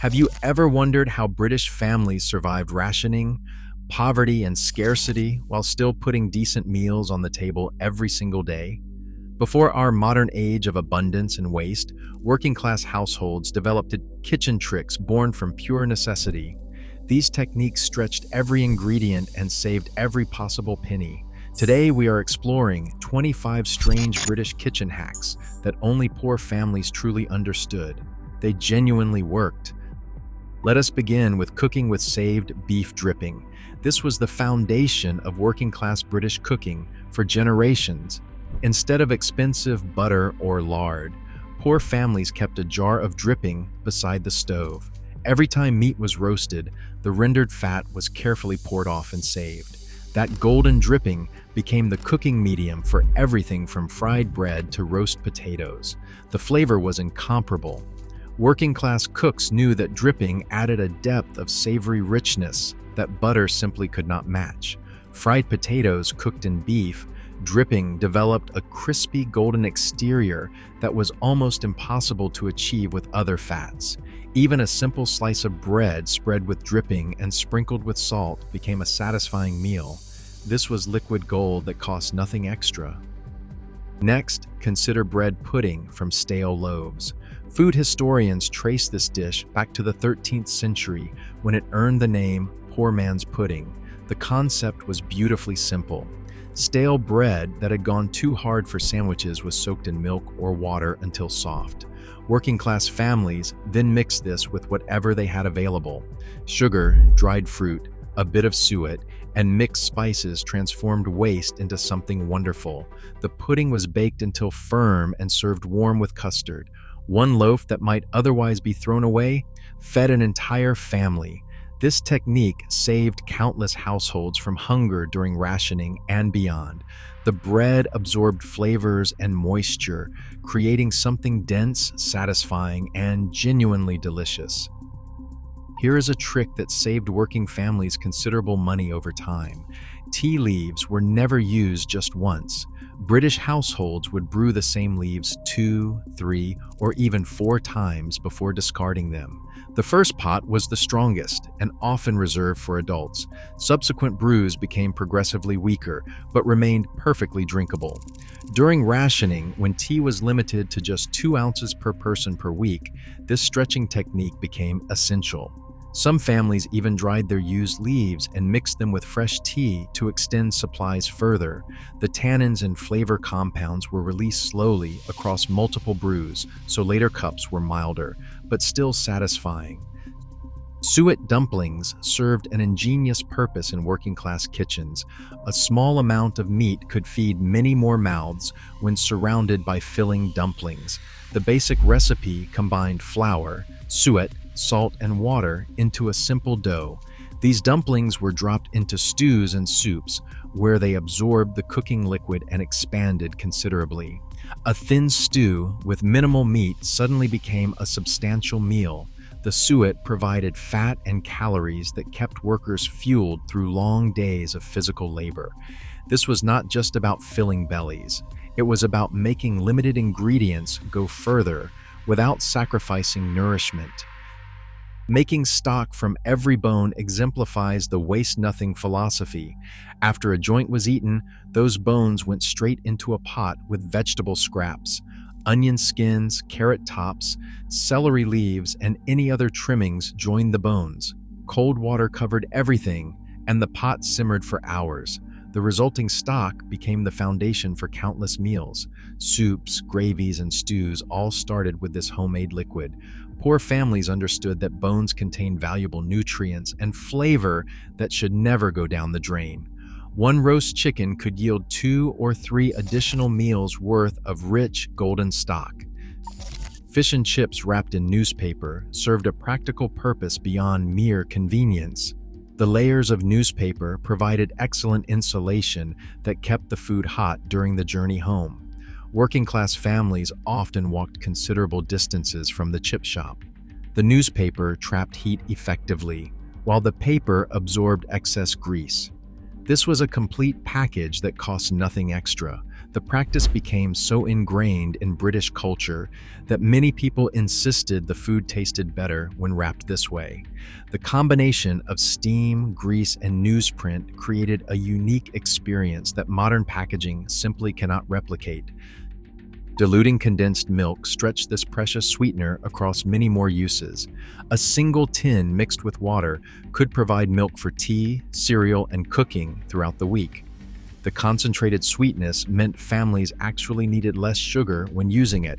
Have you ever wondered how British families survived rationing, poverty, and scarcity while still putting decent meals on the table every single day? Before our modern age of abundance and waste, working-class households developed kitchen tricks born from pure necessity. These techniques stretched every ingredient and saved every possible penny. Today, we are exploring 25 strange British kitchen hacks that only poor families truly understood. They genuinely worked. Let us begin with cooking with saved beef dripping. This was the foundation of working-class British cooking for generations. Instead of expensive butter or lard, poor families kept a jar of dripping beside the stove. Every time meat was roasted, the rendered fat was carefully poured off and saved. That golden dripping became the cooking medium for everything from fried bread to roast potatoes. The flavor was incomparable. Working-class cooks knew that dripping added a depth of savory richness that butter simply could not match. Fried potatoes cooked in beef, dripping developed a crispy golden exterior that was almost impossible to achieve with other fats. Even a simple slice of bread spread with dripping and sprinkled with salt became a satisfying meal. This was liquid gold that cost nothing extra. Next, consider bread pudding from stale loaves. Food historians trace this dish back to the 13th century when it earned the name poor man's pudding. The concept was beautifully simple. Stale bread that had gone too hard for sandwiches was soaked in milk or water until soft. Working-class families then mixed this with whatever they had available. Sugar, dried fruit, a bit of suet, and mixed spices transformed waste into something wonderful. The pudding was baked until firm and served warm with custard. One loaf that might otherwise be thrown away fed an entire family. This technique saved countless households from hunger during rationing and beyond. The bread absorbed flavors and moisture, creating something dense, satisfying, and genuinely delicious. Here is a trick that saved working families considerable money over time. Tea leaves were never used just once. British households would brew the same leaves 2, 3, or even 4 times before discarding them. The first pot was the strongest and often reserved for adults. Subsequent brews became progressively weaker, but remained perfectly drinkable. During rationing, when tea was limited to just 2 ounces per person per week, this stretching technique became essential. Some families even dried their used leaves and mixed them with fresh tea to extend supplies further. The tannins and flavor compounds were released slowly across multiple brews, so later cups were milder, but still satisfying. Suet dumplings served an ingenious purpose in working-class kitchens. A small amount of meat could feed many more mouths when surrounded by filling dumplings. The basic recipe combined flour, suet, salt, and water into a simple dough. These dumplings were dropped into stews and soups, where they absorbed the cooking liquid and expanded considerably. A thin stew with minimal meat suddenly became a substantial meal. The suet provided fat and calories that kept workers fueled through long days of physical labor. This was not just about filling bellies. It was about making limited ingredients go further without sacrificing nourishment. Making stock from every bone exemplifies the waste-nothing philosophy. After a joint was eaten, those bones went straight into a pot with vegetable scraps. Onion skins, carrot tops, celery leaves, and any other trimmings joined the bones. Cold water covered everything, and the pot simmered for hours. The resulting stock became the foundation for countless meals. Soups, gravies, and stews all started with this homemade liquid. Poor families understood that bones contain valuable nutrients and flavor that should never go down the drain. One roast chicken could yield 2 or 3 additional meals worth of rich golden stock. Fish and chips wrapped in newspaper served a practical purpose beyond mere convenience. The layers of newspaper provided excellent insulation that kept the food hot during the journey home. Working-class families often walked considerable distances from the chip shop. The newspaper trapped heat effectively, while the paper absorbed excess grease. This was a complete package that cost nothing extra. The practice became so ingrained in British culture that many people insisted the food tasted better when wrapped this way. The combination of steam, grease, and newsprint created a unique experience that modern packaging simply cannot replicate. Diluting condensed milk stretched this precious sweetener across many more uses. A single tin mixed with water could provide milk for tea, cereal, and cooking throughout the week. The concentrated sweetness meant families actually needed less sugar when using it.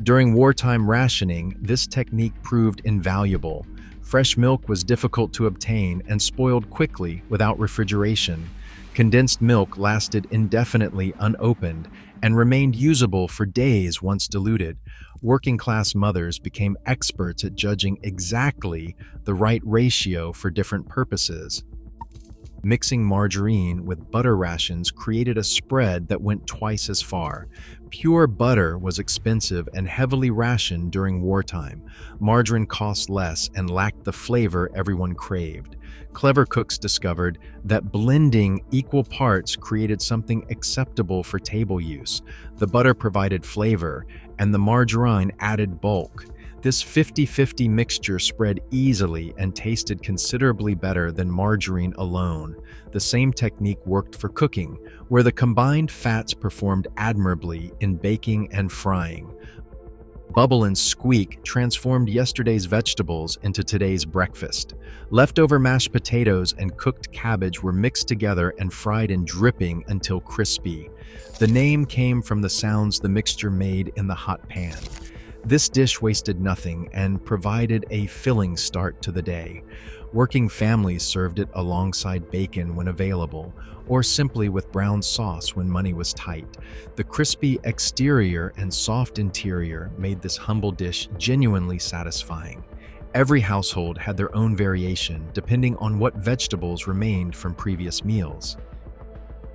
During wartime rationing, this technique proved invaluable. Fresh milk was difficult to obtain and spoiled quickly without refrigeration. Condensed milk lasted indefinitely unopened and remained usable for days once diluted. Working-class mothers became experts at judging exactly the right ratio for different purposes. Mixing margarine with butter rations created a spread that went twice as far. Pure butter was expensive and heavily rationed during wartime. Margarine cost less and lacked the flavor everyone craved. Clever cooks discovered that blending equal parts created something acceptable for table use. The butter provided flavor, and the margarine added bulk. This 50-50 mixture spread easily and tasted considerably better than margarine alone. The same technique worked for cooking, where the combined fats performed admirably in baking and frying. Bubble and squeak transformed yesterday's vegetables into today's breakfast. Leftover mashed potatoes and cooked cabbage were mixed together and fried in dripping until crispy. The name came from the sounds the mixture made in the hot pan. This dish wasted nothing and provided a filling start to the day. Working families served it alongside bacon when available, or simply with brown sauce when money was tight. The crispy exterior and soft interior made this humble dish genuinely satisfying. Every household had their own variation depending on what vegetables remained from previous meals.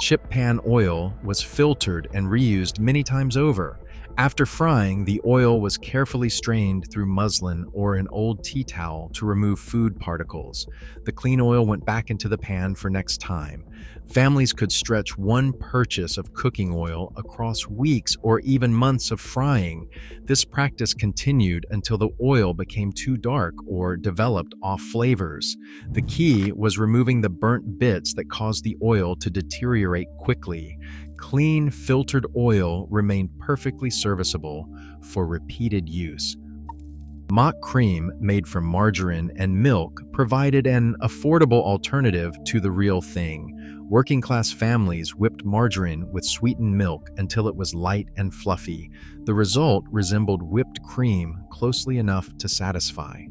Chip pan oil was filtered and reused many times over. After frying, the oil was carefully strained through muslin or an old tea towel to remove food particles. The clean oil went back into the pan for next time. Families could stretch one purchase of cooking oil across weeks or even months of frying. This practice continued until the oil became too dark or developed off flavors. The key was removing the burnt bits that caused the oil to deteriorate quickly. Clean, filtered oil remained perfectly serviceable for repeated use. Mock cream made from margarine and milk provided an affordable alternative to the real thing. Working-class families whipped margarine with sweetened milk until it was light and fluffy. The result resembled whipped cream closely enough to satisfy.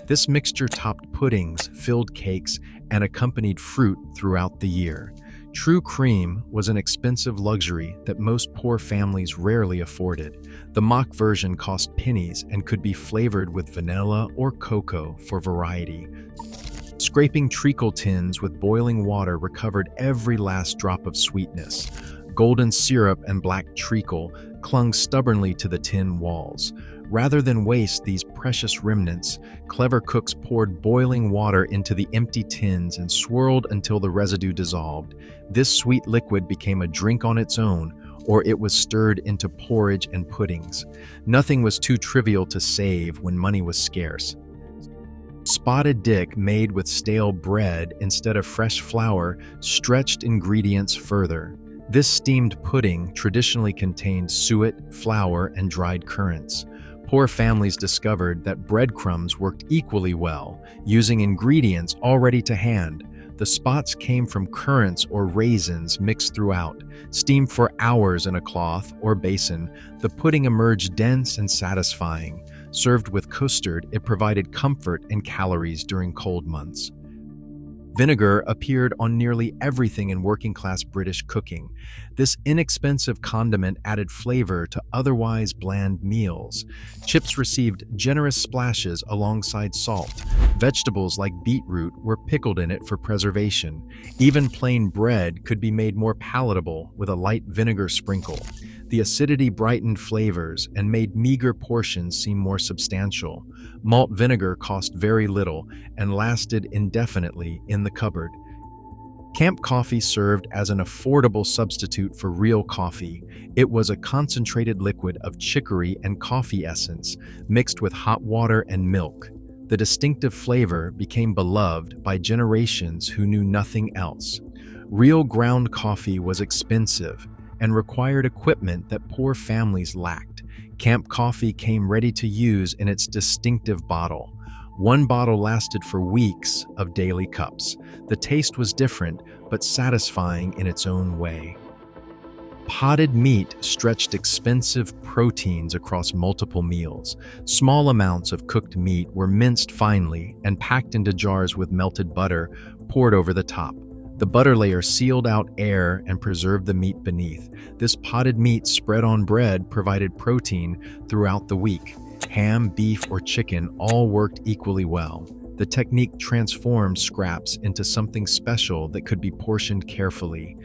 This mixture topped puddings, filled cakes, and accompanied fruit throughout the year. True cream was an expensive luxury that most poor families rarely afforded. The mock version cost pennies and could be flavored with vanilla or cocoa for variety. Scraping treacle tins with boiling water recovered every last drop of sweetness. Golden syrup and black treacle clung stubbornly to the tin walls. Rather than waste these precious remnants, clever cooks poured boiling water into the empty tins and swirled until the residue dissolved. This sweet liquid became a drink on its own, or it was stirred into porridge and puddings. Nothing was too trivial to save when money was scarce. Spotted dick made with stale bread instead of fresh flour stretched ingredients further. This steamed pudding traditionally contained suet, flour, and dried currants. Poor families discovered that breadcrumbs worked equally well, using ingredients already to hand. The spots came from currants or raisins mixed throughout. Steamed for hours in a cloth or basin, the pudding emerged dense and satisfying. Served with custard, it provided comfort and calories during cold months. Vinegar appeared on nearly everything in working-class British cooking. This inexpensive condiment added flavor to otherwise bland meals. Chips received generous splashes alongside salt. Vegetables like beetroot were pickled in it for preservation. Even plain bread could be made more palatable with a light vinegar sprinkle. The acidity brightened flavors and made meager portions seem more substantial. Malt vinegar cost very little and lasted indefinitely in the cupboard. Camp coffee served as an affordable substitute for real coffee. It was a concentrated liquid of chicory and coffee essence mixed with hot water and milk. The distinctive flavor became beloved by generations who knew nothing else. Real ground coffee was expensive and required equipment that poor families lacked. Camp coffee came ready to use in its distinctive bottle. One bottle lasted for weeks of daily cups. The taste was different, but satisfying in its own way. Potted meat stretched expensive proteins across multiple meals. Small amounts of cooked meat were minced finely and packed into jars with melted butter poured over the top. The butter layer sealed out air and preserved the meat beneath. This potted meat spread on bread provided protein throughout the week. Ham, beef, or chicken all worked equally well. The technique transformed scraps into something special that could be portioned carefully.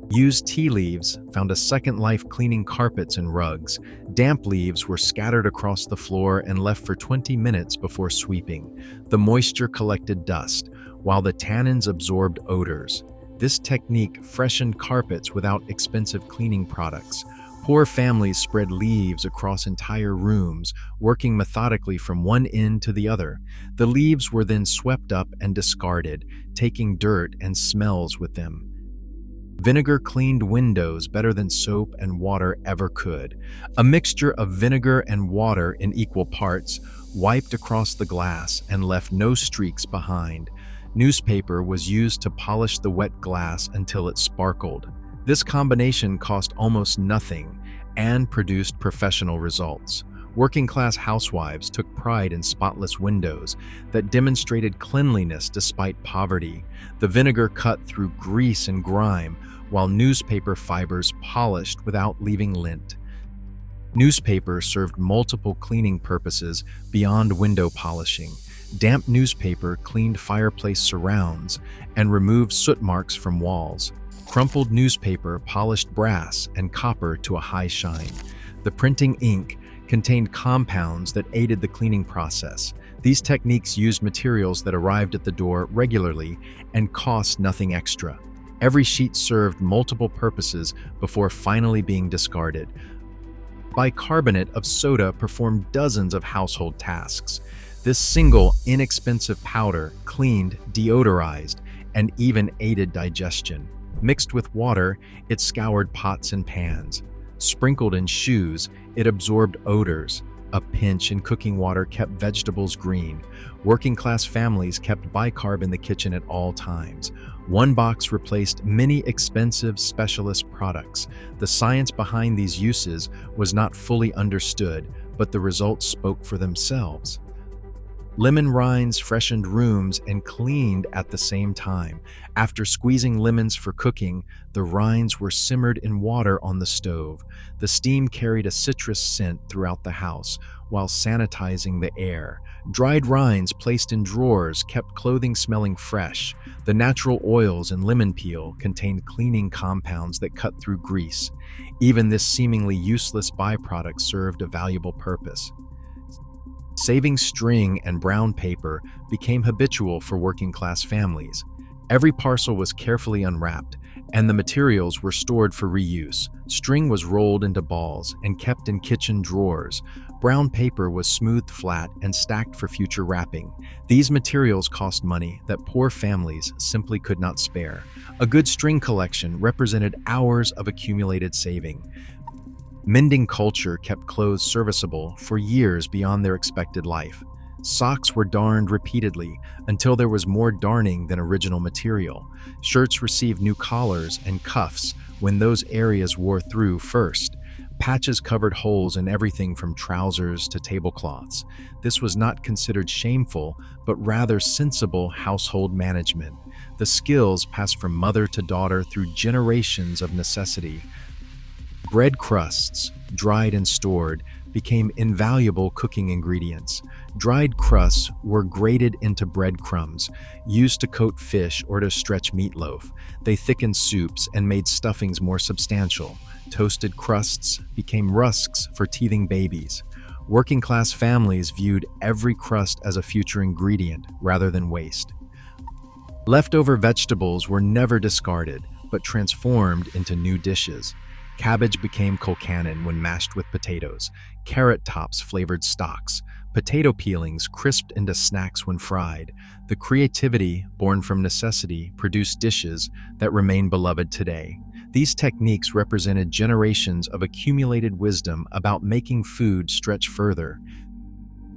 Used tea leaves found a second life cleaning carpets and rugs. Damp leaves were scattered across the floor and left for 20 minutes before sweeping. The moisture collected dust, while the tannins absorbed odors. This technique freshened carpets without expensive cleaning products. Poor families spread leaves across entire rooms, working methodically from one end to the other. The leaves were then swept up and discarded, taking dirt and smells with them. Vinegar cleaned windows better than soap and water ever could. A mixture of vinegar and water in equal parts wiped across the glass and left no streaks behind. Newspaper was used to polish the wet glass until it sparkled. This combination cost almost nothing and produced professional results. Working-class housewives took pride in spotless windows that demonstrated cleanliness despite poverty. The vinegar cut through grease and grime, while newspaper fibers polished without leaving lint. Newspaper served multiple cleaning purposes beyond window polishing. Damp newspaper cleaned fireplace surrounds and removed soot marks from walls. Crumpled newspaper polished brass and copper to a high shine. The printing ink contained compounds that aided the cleaning process. These techniques used materials that arrived at the door regularly and cost nothing extra. Every sheet served multiple purposes before finally being discarded. Bicarbonate of soda performed dozens of household tasks. This single, inexpensive powder cleaned, deodorized, and even aided digestion. Mixed with water, it scoured pots and pans. Sprinkled in shoes, it absorbed odors. A pinch in cooking water kept vegetables green. Working-class families kept bicarb in the kitchen at all times. One box replaced many expensive specialist products. The science behind these uses was not fully understood, but the results spoke for themselves. Lemon rinds freshened rooms and cleaned at the same time. After squeezing lemons for cooking, the rinds were simmered in water on the stove. The steam carried a citrus scent throughout the house while sanitizing the air. Dried rinds placed in drawers kept clothing smelling fresh. The natural oils in lemon peel contained cleaning compounds that cut through grease. Even this seemingly useless byproduct served a valuable purpose. Saving string and brown paper became habitual for working-class families. Every parcel was carefully unwrapped, and the materials were stored for reuse. String was rolled into balls and kept in kitchen drawers. Brown paper was smoothed flat and stacked for future wrapping. These materials cost money that poor families simply could not spare. A good string collection represented hours of accumulated saving. Mending culture kept clothes serviceable for years beyond their expected life. Socks were darned repeatedly until there was more darning than original material. Shirts received new collars and cuffs when those areas wore through first. Patches covered holes in everything from trousers to tablecloths. This was not considered shameful, but rather sensible household management. The skills passed from mother to daughter through generations of necessity. Bread crusts, dried and stored, became invaluable cooking ingredients. Dried crusts were grated into breadcrumbs, used to coat fish or to stretch meatloaf. They thickened soups and made stuffings more substantial. Toasted crusts became rusks for teething babies. Working-class families viewed every crust as a future ingredient rather than waste. Leftover vegetables were never discarded, but transformed into new dishes. Cabbage became colcannon when mashed with potatoes, carrot tops flavored stocks, potato peelings crisped into snacks when fried. The creativity, born from necessity, produced dishes that remain beloved today. These techniques represented generations of accumulated wisdom about making food stretch further.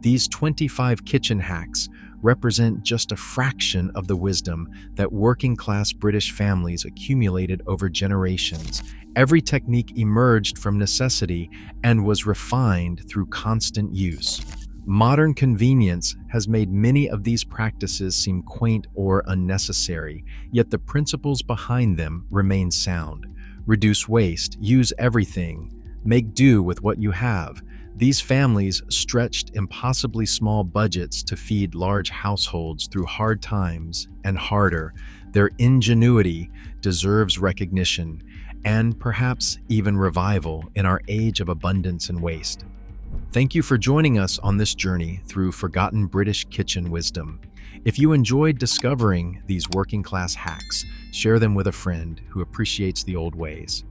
These 25 kitchen hacks represent just a fraction of the wisdom that working-class British families accumulated over generations. Every technique emerged from necessity and was refined through constant use. Modern convenience has made many of these practices seem quaint or unnecessary, yet the principles behind them remain sound. Reduce waste, use everything, make do with what you have. These families stretched impossibly small budgets to feed large households through hard times and harder. Their ingenuity deserves recognition and perhaps even revival in our age of abundance and waste. Thank you for joining us on this journey through forgotten British kitchen wisdom. If you enjoyed discovering these working class hacks, share them with a friend who appreciates the old ways.